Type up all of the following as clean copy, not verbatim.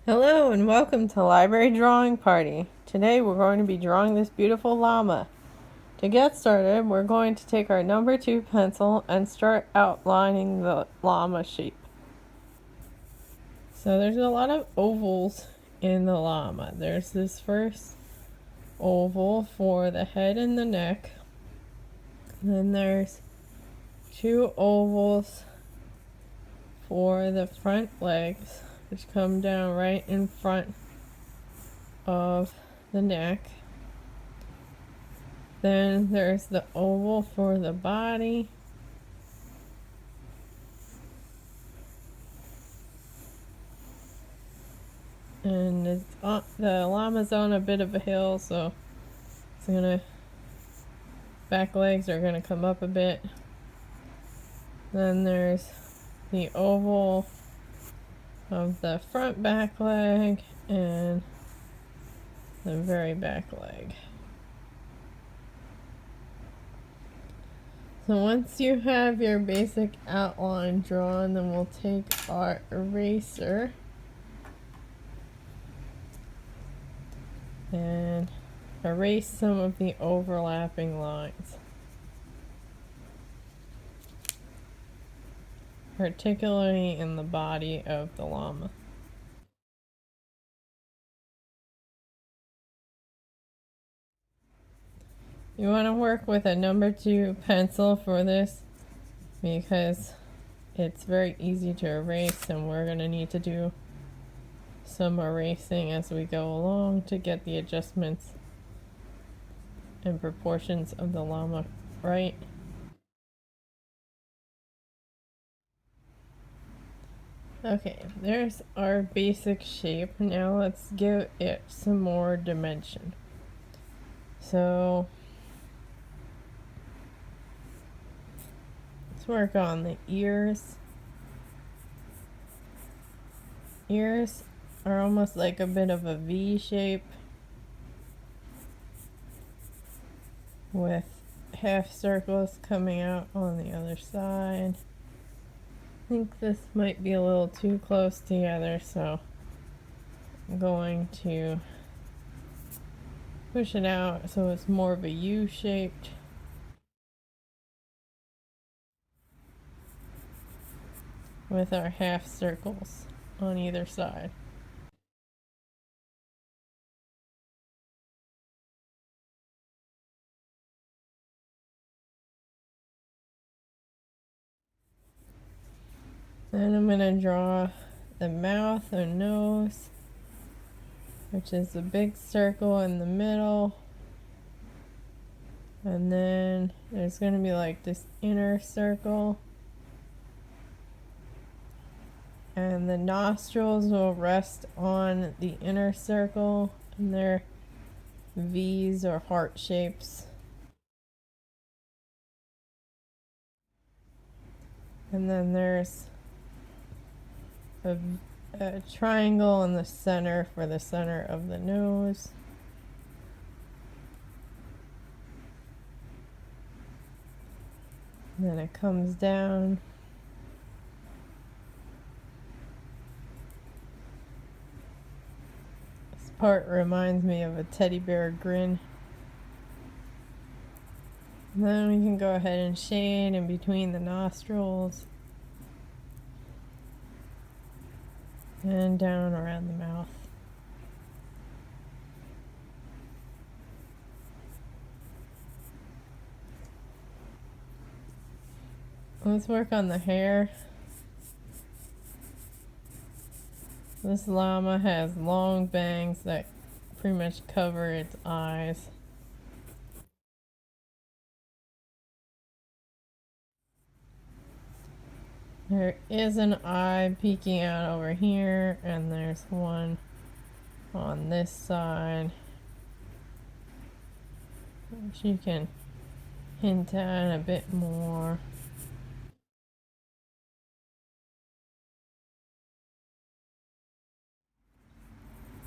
Hello and welcome to Library Drawing Party. Today we're going to be drawing this beautiful llama. To get started, we're going to take our number 2 pencil and start outlining the llama shape. So there's a lot of ovals in the llama. There's this first oval for the head and the neck. Then there's 2 ovals for the front legs, which come down right in front of the neck. Then there's the oval for the body. And the llama's on a bit of a hill, so back legs are gonna come up a bit. Then there's the oval of the front back leg and the very back leg. So once you have your basic outline drawn, then we'll take our eraser and erase some of the overlapping lines, particularly in the body of the llama. You want to work with a number 2 pencil for this because it's very easy to erase, and we're going to need to do some erasing as we go along to get the adjustments and proportions of the llama right. Okay, there's our basic shape. Now let's give it some more dimension. So let's work on the ears. Ears are almost like a bit of a V shape with half circles coming out on the other side. I think this might be a little too close together, so I'm going to push it out so it's more of a U shaped. With our half circles on either side. Then I'm going to draw the mouth or nose, which is the big circle in the middle. And then there's going to be like this inner circle. And the nostrils will rest on the inner circle, and they're V's or heart shapes. And then there's a triangle in the center for the center of the nose. And then it comes down. This part reminds me of a teddy bear grin. And then we can go ahead and shade in between the nostrils and down around the mouth. Let's work on the hair. This llama has long bangs that pretty much cover its eyes. There is an eye peeking out over here, and there's one on this side, which you can hint at a bit more.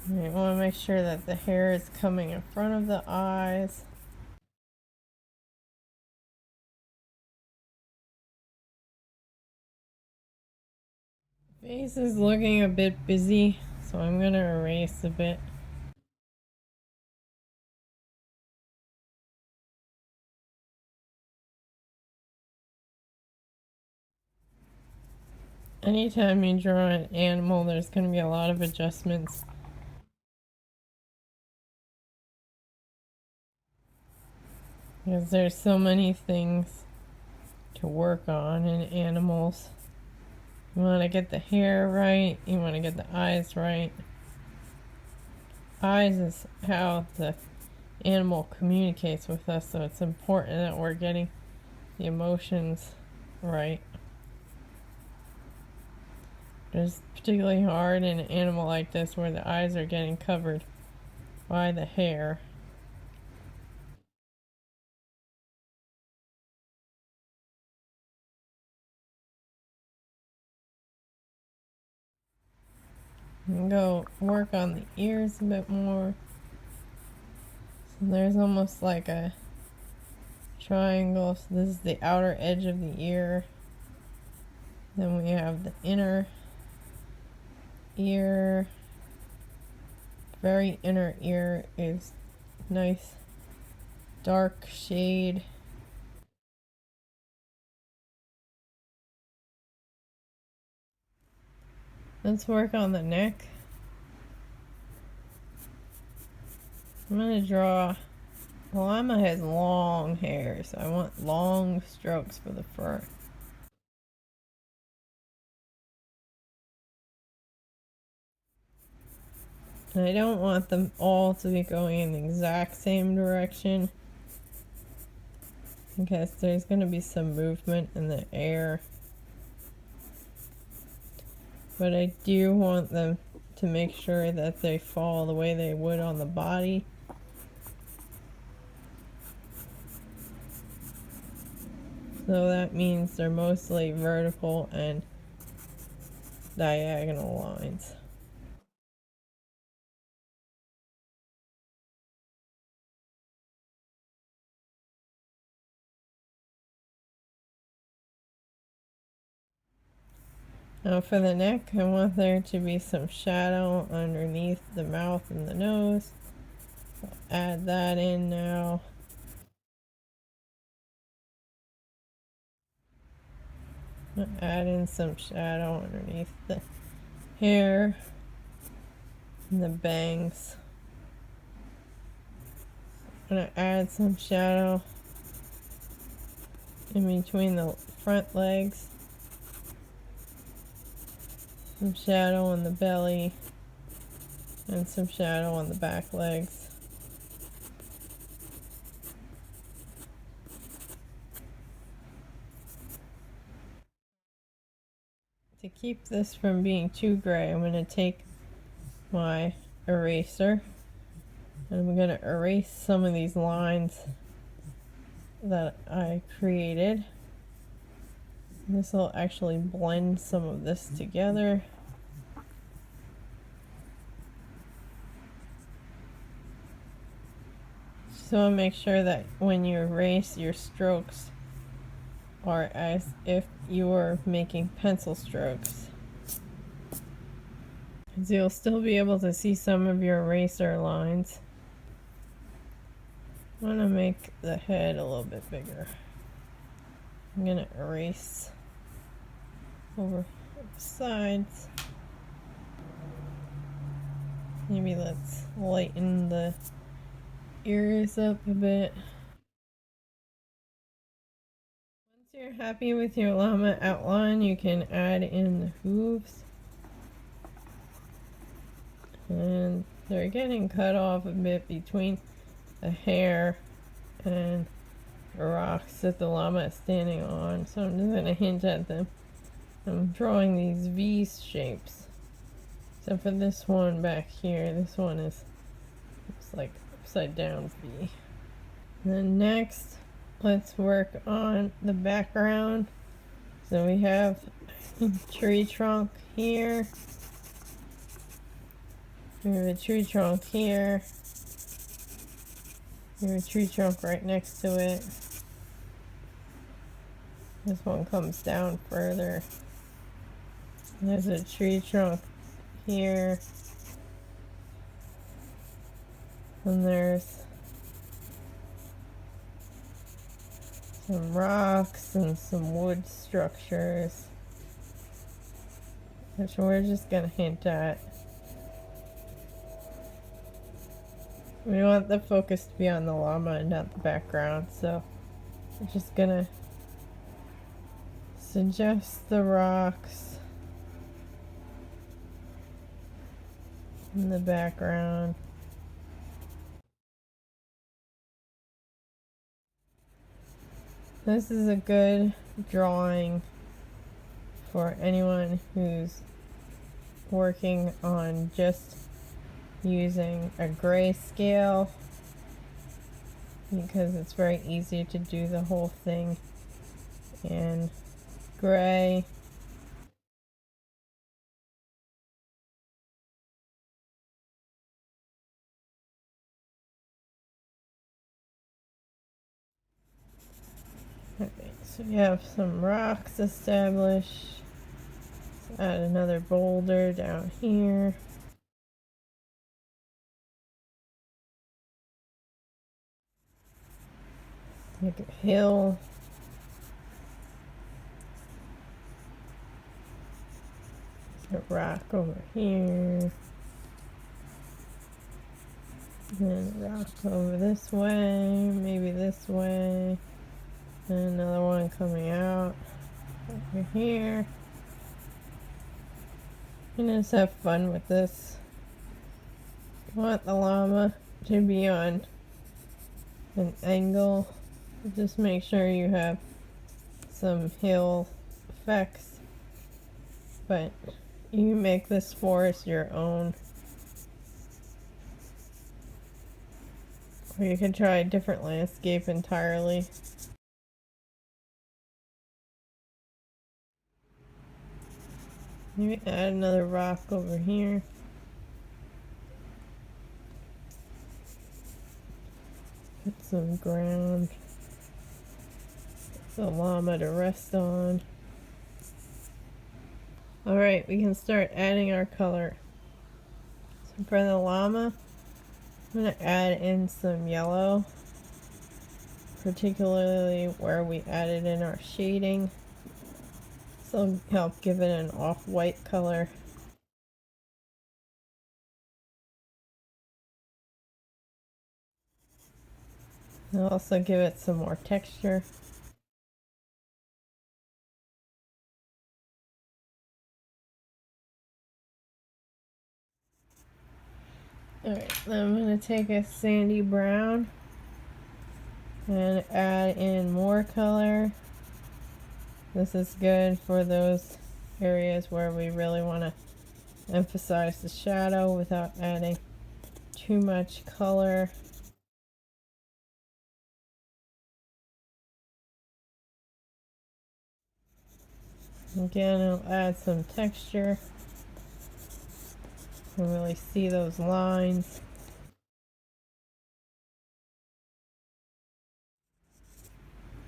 You want to make sure that the hair is coming in front of the eyes. Face is looking a bit busy, So I'm going to erase a bit. Anytime you draw an animal, there's going to be a lot of adjustments. Because there's so many things to work on in animals. You want to get the hair right, you want to get the eyes right. Eyes is how the animal communicates with us, so it's important that we're getting the emotions right. It's particularly hard in an animal like this where the eyes are getting covered by the hair. And go work on the ears a bit more. So there's almost like a triangle. So this is the outer edge of the ear. Then we have the inner ear. Very inner ear is nice dark shade. Let's work on the neck. I'm going to draw. Llama has long hair, so I want long strokes for the fur. And I don't want them all to be going in the exact same direction, because there's going to be some movement in the air. But I do want them to make sure that they fall the way they would on the body. So that means they're mostly vertical and diagonal lines. Now for the neck, I want there to be some shadow underneath the mouth and the nose. So add that in now. Add in some shadow underneath the hair and the bangs. I'm going to add some shadow in between the front legs. Some shadow on the belly and some shadow on the back legs. To keep this from being too gray, I'm going to take my eraser and I'm going to erase some of these lines that I created. This will actually blend some of this together. So make sure that when you erase, your strokes are as if you were making pencil strokes. So you'll still be able to see some of your eraser lines. I want to make the head a little bit bigger. I'm going to erase over the sides. Maybe let's lighten the ears up a bit. Once you're happy with your llama outline, you can add in the hooves. And they're getting cut off a bit between the hair and the rocks that the llama is standing on. So I'm just going to hint at them. I'm drawing these V shapes. Except for this one back here. This one is looks like upside down V. And then next, let's work on the background. So we have a tree trunk here. We have a tree trunk here. We have a tree trunk right next to it. This one comes down further. There's a tree trunk here. And there's some rocks and some wood structures, which we're just gonna hint at. We want the focus to be on the llama and not the background, so we're just gonna suggest the rocks in the background. This is a good drawing for anyone who's working on just using a grayscale, because it's very easy to do the whole thing in gray. Okay, so we have some rocks established. Let's add another boulder down here. Like a hill. A rock over here. And a rock over this way, maybe this way. And another one coming out over here. And just have fun with this. You want the llama to be on an angle. Just make sure you have some hill effects. But you can make this forest your own. Or you can try a different landscape entirely. Maybe add another rock over here. Put some ground for the llama to rest on. Alright, we can start adding our color. So for the llama, I'm going to add in some yellow, particularly where we added in our shading. This will help give it an off-white color. It'll also give it some more texture. Alright, then I'm going to take a sandy brown and add in more color. This is good for those areas where we really want to emphasize the shadow without adding too much color. Again, I'll add some texture. You can really see those lines.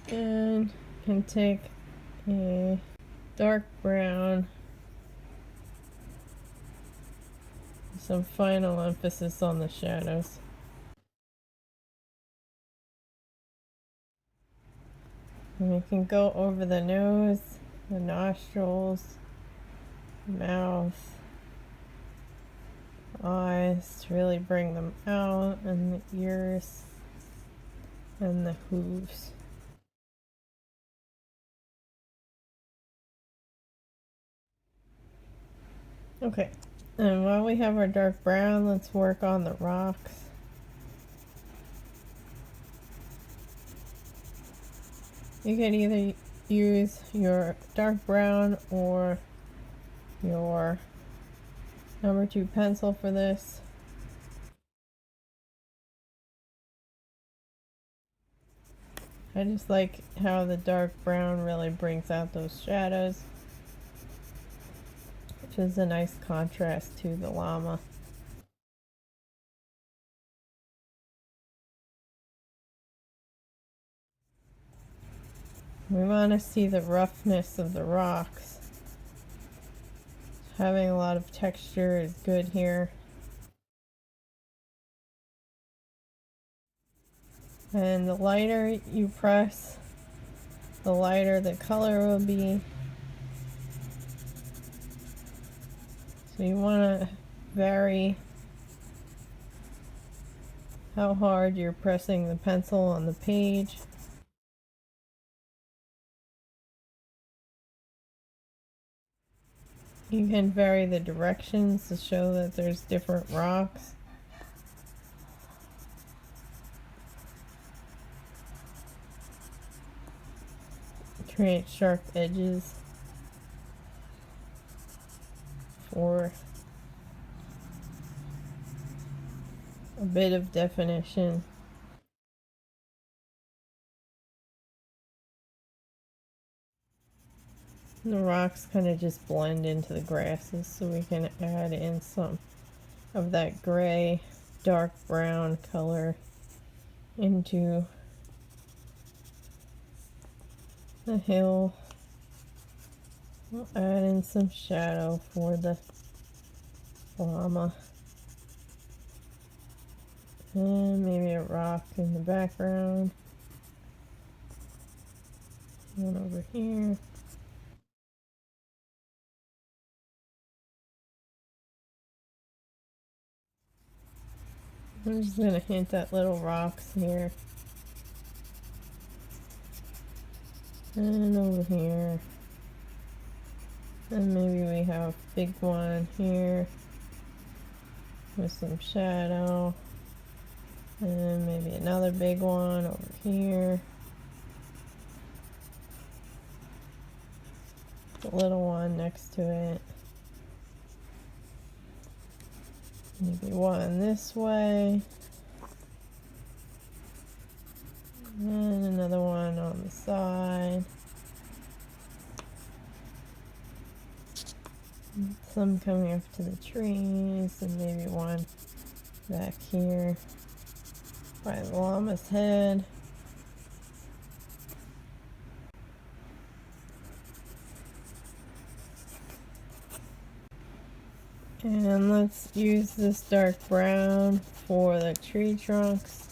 And can take a dark brown, some final emphasis on the shadows. And we can go over the nose, the nostrils, mouth, eyes to really bring them out, and the ears and the hooves. Okay, and while we have our dark brown, let's work on the rocks. You can either use your dark brown or your number 2 pencil for this. I just like how the dark brown really brings out those shadows, which is a nice contrast to the llama. We want to see the roughness of the rocks. Having a lot of texture is good here. And the lighter you press, the lighter the color will be. So you want to vary how hard you're pressing the pencil on the page. You can vary the directions to show that there's different rocks. Create sharp edges for a bit of definition. And the rocks kind of just blend into the grasses, so we can add in some of that gray, dark brown color into the hill. We'll add in some shadow for the llama. And maybe a rock in the background. One over here. I'm just going to hint at little rocks here. And over here. And maybe we have a big one here with some shadow. And maybe another big one over here. A little one next to it. Maybe one this way. And another one on the side. Some coming up to the trees, and maybe one back here by the llama's head. And let's use this dark brown for the tree trunks.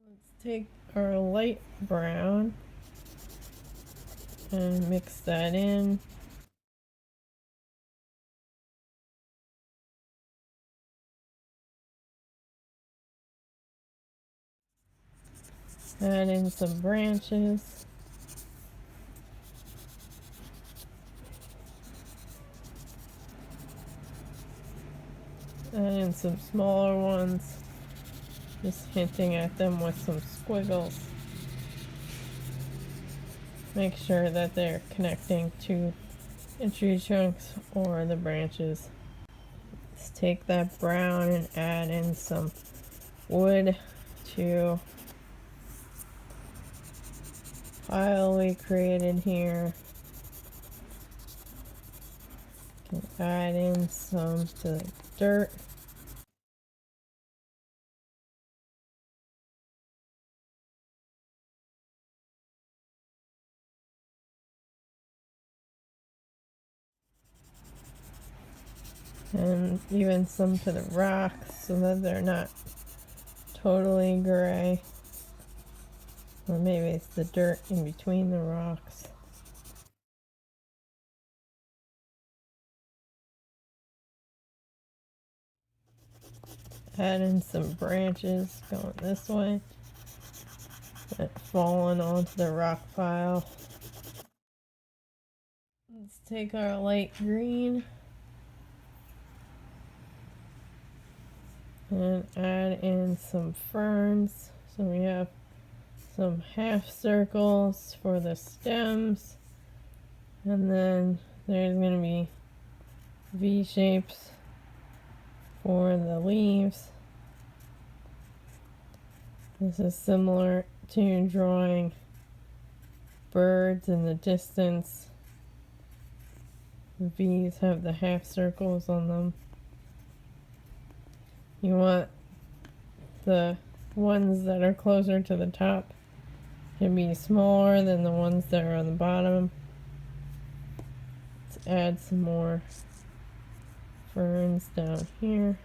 Let's take our light brown and mix that in. Add in some branches. Add in some smaller ones, just hinting at them with some squiggles. Make sure that they're connecting to the tree trunks or the branches. Let's take that brown and add in some wood to pile we created here. Can add in some to the dirt. And even some to the rocks so that they're not totally gray. Or maybe it's the dirt in between the rocks. Add in some branches going this way that fallen onto the rock pile. Let's take our light green and add in some ferns. So we have some half circles for the stems, and then there's going to be V shapes for the leaves. This is similar to drawing birds in the distance. The V's have the half circles on them. You want the ones that are closer to the top to be smaller than the ones that are on the bottom. Let's add some more ferns down here.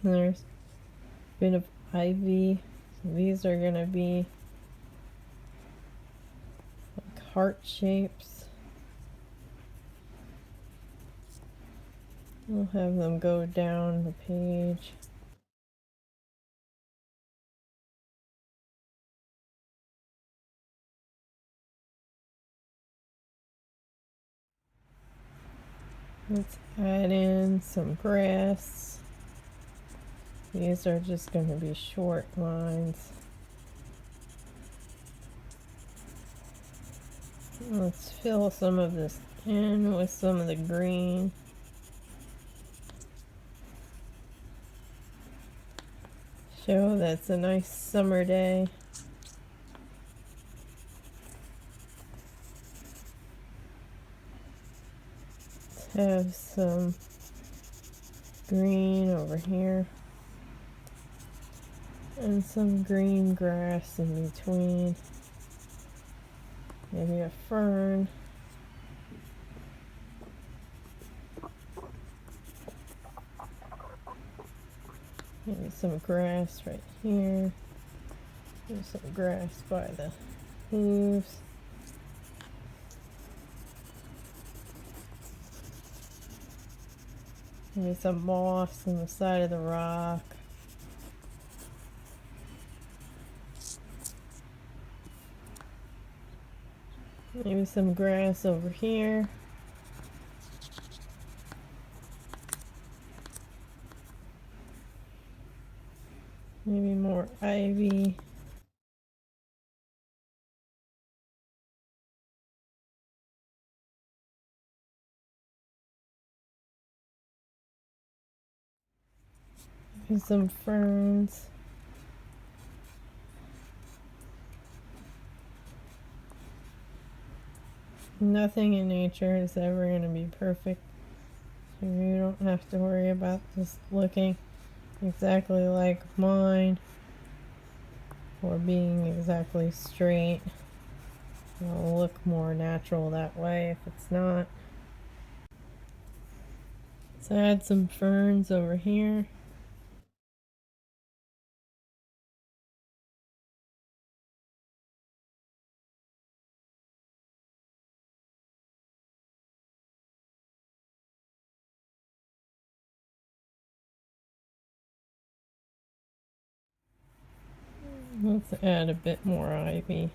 There's a bit of ivy. These are going to be like heart shapes. We'll have them go down the page. Let's add in some grass. These are just going to be short lines. Let's fill some of this in with some of the green. Show that's a nice summer day. Let's have some green over here. And some green grass in between. Maybe a fern. Maybe some grass right here. There's some grass by the hooves. Maybe some moss on the side of the rock. Maybe some grass over here. Maybe more ivy. Maybe some ferns. Nothing in nature is ever going to be perfect. So you don't have to worry about this looking exactly like mine or being exactly straight. It'll look more natural that way if it's not. Let's add some ferns over here. Let's add a bit more ivy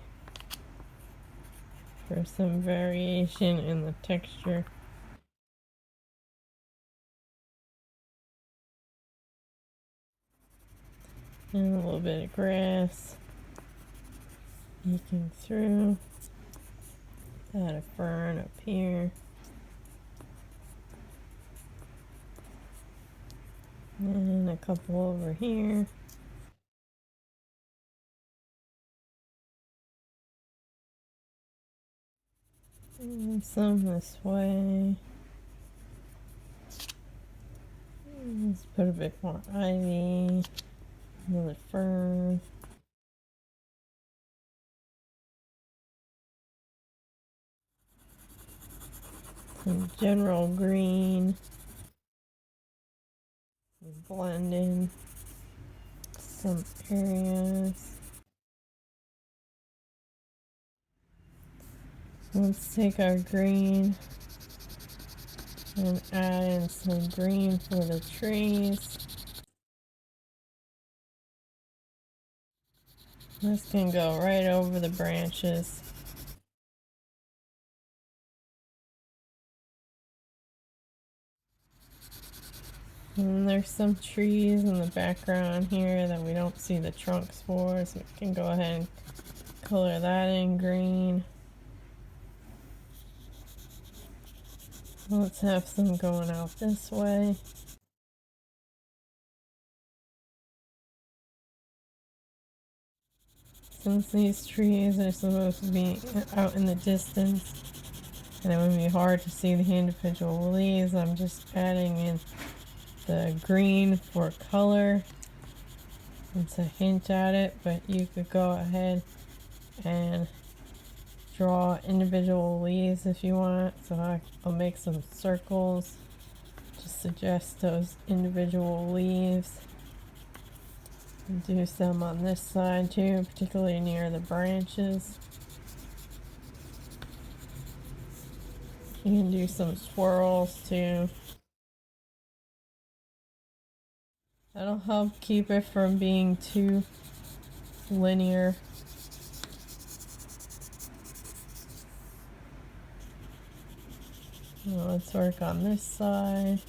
for some variation in the texture. And a little bit of grass eking through. Add a fern up here. And a couple over here. And some this way. Let's put a bit more ivy. Another fern. Some general green. Blend in some areas. Let's take our green and add in some green for the trees. This can go right over the branches. And there's some trees in the background here that we don't see the trunks for, so we can go ahead and color that in green. Let's have some going out this way. Since these trees are supposed to be out in the distance and it would be hard to see the individual leaves, I'm just adding in the green for color. It's a hint at it, but you could go ahead and draw individual leaves if you want. So I'll make some circles to suggest those individual leaves. Do some on this side too, particularly near the branches. You can do some swirls too. That'll help keep it from being too linear. Now let's work on this side.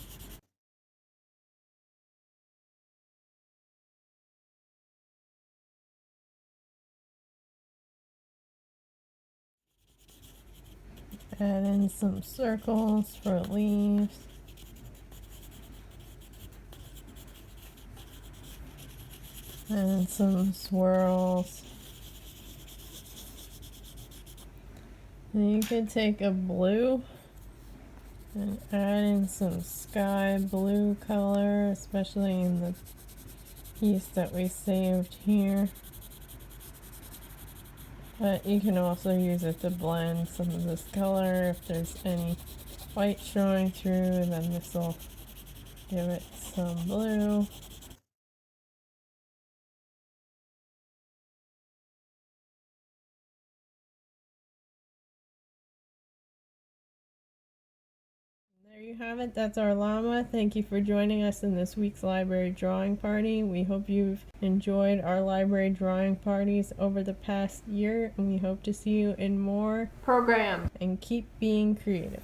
Add in some circles for leaves. And some swirls. And you could take a blue and add in some sky blue color, especially in the piece that we saved here. But you can also use it to blend some of this color if there's any white showing through, and then this will give it some blue. There you have it. That's our llama. Thank you for joining us in this week's library drawing party. We hope you've enjoyed our library drawing parties over the past year, and we hope to see you in more programs. And keep being creative.